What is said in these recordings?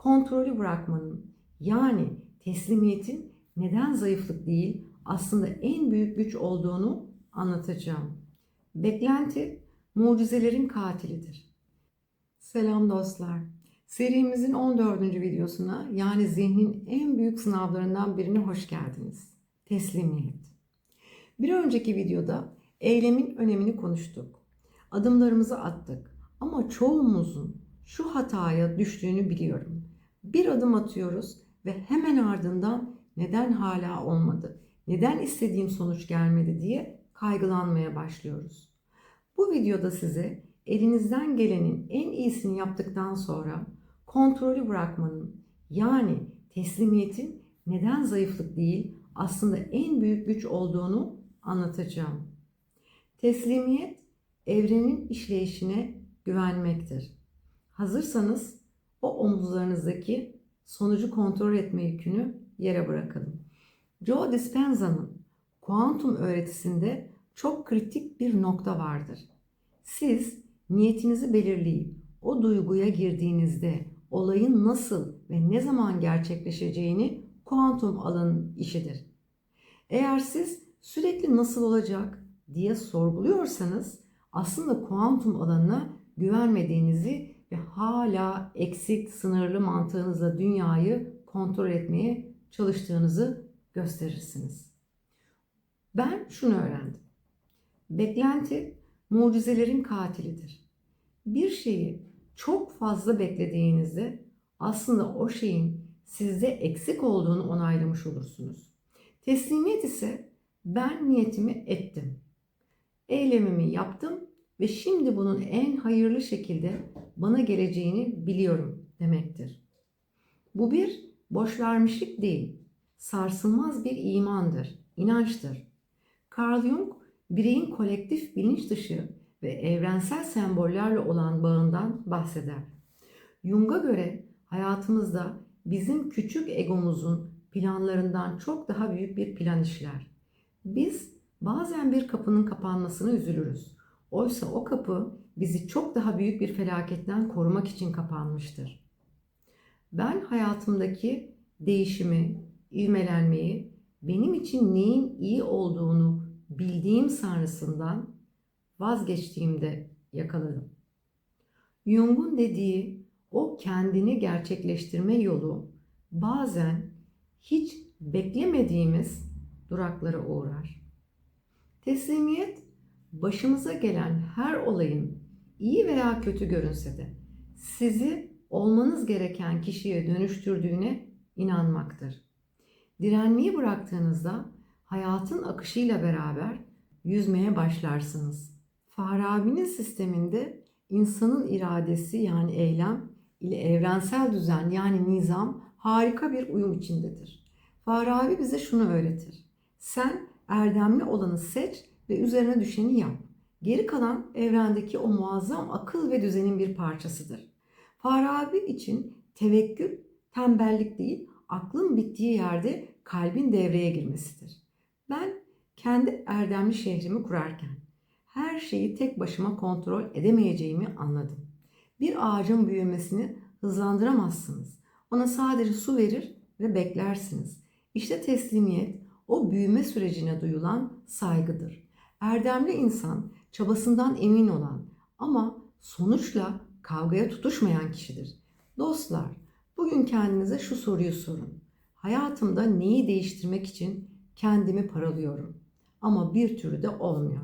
kontrolü bırakmanın, yani teslimiyetin neden zayıflık değil, aslında en büyük güç olduğunu anlatacağım. Beklenti, mucizelerin katilidir. Selam dostlar. Serimizin 14. videosuna, yani zihnin en büyük sınavlarından birine hoş geldiniz. Teslimiyet. Bir önceki videoda eylemin önemini konuştuk. Adımlarımızı attık ama çoğumuzun şu hataya düştüğünü biliyorum. Bir adım atıyoruz ve hemen ardından neden hala olmadı, neden istediğim sonuç gelmedi diye kaygılanmaya başlıyoruz. Bu videoda size elinizden gelenin en iyisini yaptıktan sonra kontrolü bırakmanın, yani teslimiyetin neden zayıflık değil, aslında en büyük güç olduğunu anlatacağım. Teslimiyet, evrenin işleyişine güvenmektir. Hazırsanız o omuzlarınızdaki sonucu kontrol etme yükünü yere bırakalım. Joe Dispenza'nın kuantum öğretisinde çok kritik bir nokta vardır. Siz niyetinizi belirleyip o duyguya girdiğinizde olayın nasıl ve ne zaman gerçekleşeceğini kuantum alanın işidir. Eğer siz sürekli nasıl olacak diye sorguluyorsanız aslında kuantum alanına güvenmediğinizi ve hala eksik, sınırlı mantığınızla dünyayı kontrol etmeye çalıştığınızı gösterirsiniz. Ben şunu öğrendim. Beklenti mucizelerin katilidir. Bir şeyi çok fazla beklediğinizde aslında o şeyin sizde eksik olduğunu onaylamış olursunuz. Teslimiyet ise ben niyetimi ettim. Eylemimi yaptım ve şimdi bunun en hayırlı şekilde bana geleceğini biliyorum demektir. Bu bir boşvermişlik değil, sarsılmaz bir imandır, inançtır. Carl Jung, bireyin kolektif bilinç dışı ve evrensel sembollerle olan bağından bahseder. Jung'a göre hayatımızda bizim küçük egomuzun planlarından çok daha büyük bir plan işler. Biz bazen bir kapının kapanmasına üzülürüz. Oysa o kapı bizi çok daha büyük bir felaketten korumak için kapanmıştır. Ben hayatımdaki değişimi, ivmelenmeyi, benim için neyin iyi olduğunu bildiğim sanrısından vazgeçtiğimde yakaladım. Jung'un dediği o kendini gerçekleştirme yolu bazen hiç beklemediğimiz duraklara uğrar. Teslimiyet, başımıza gelen her olayın iyi veya kötü görünse de sizi olmanız gereken kişiye dönüştürdüğüne inanmaktır. Direnmeyi bıraktığınızda hayatın akışıyla beraber yüzmeye başlarsınız. Farabi'nin sisteminde insanın iradesi, yani eylem ile evrensel düzen, yani nizam harika bir uyum içindedir. Farabi bize şunu öğretir. Sen erdemli olanı seç ve üzerine düşeni yap. Geri kalan evrendeki o muazzam akıl ve düzenin bir parçasıdır. Farabi için tevekkül tembellik değil, aklın bittiği yerde kalbin devreye girmesidir. Ben kendi erdemli şehrimi kurarken her şeyi tek başıma kontrol edemeyeceğimi anladım. Bir ağacın büyümesini hızlandıramazsınız. Ona sadece su verir ve beklersiniz. İşte teslimiyet o büyüme sürecine duyulan saygıdır. Erdemli insan çabasından emin olan ama sonuçla kavgaya tutuşmayan kişidir. Dostlar, bugün kendinize şu soruyu sorun. Hayatımda neyi değiştirmek için kendimi paralıyorum ama bir türlü de olmuyor.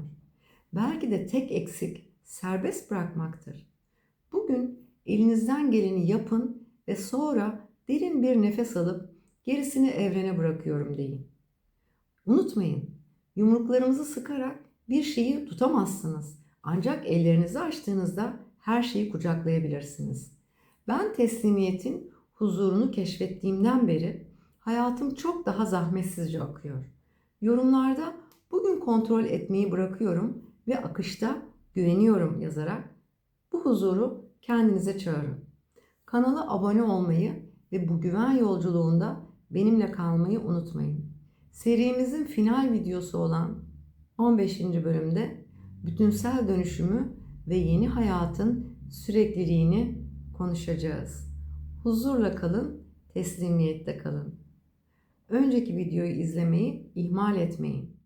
Belki de tek eksik serbest bırakmaktır. Bugün elinizden geleni yapın ve sonra derin bir nefes alıp gerisini evrene bırakıyorum deyin. Unutmayın, yumruklarımızı sıkarak bir şeyi tutamazsınız. Ancak ellerinizi açtığınızda her şeyi kucaklayabilirsiniz. Ben teslimiyetin huzurunu keşfettiğimden beri hayatım çok daha zahmetsizce akıyor. Yorumlarda bugün kontrol etmeyi bırakıyorum ve akışta güveniyorum yazarak bu huzuru kendinize çağırın. Kanala abone olmayı ve bu güven yolculuğunda benimle kalmayı unutmayın. Serimizin final videosu olan 15. bölümde bütünsel dönüşümü ve yeni hayatın sürekliliğini konuşacağız. Huzurla kalın, teslimiyette kalın. Önceki videoyu izlemeyi ihmal etmeyin.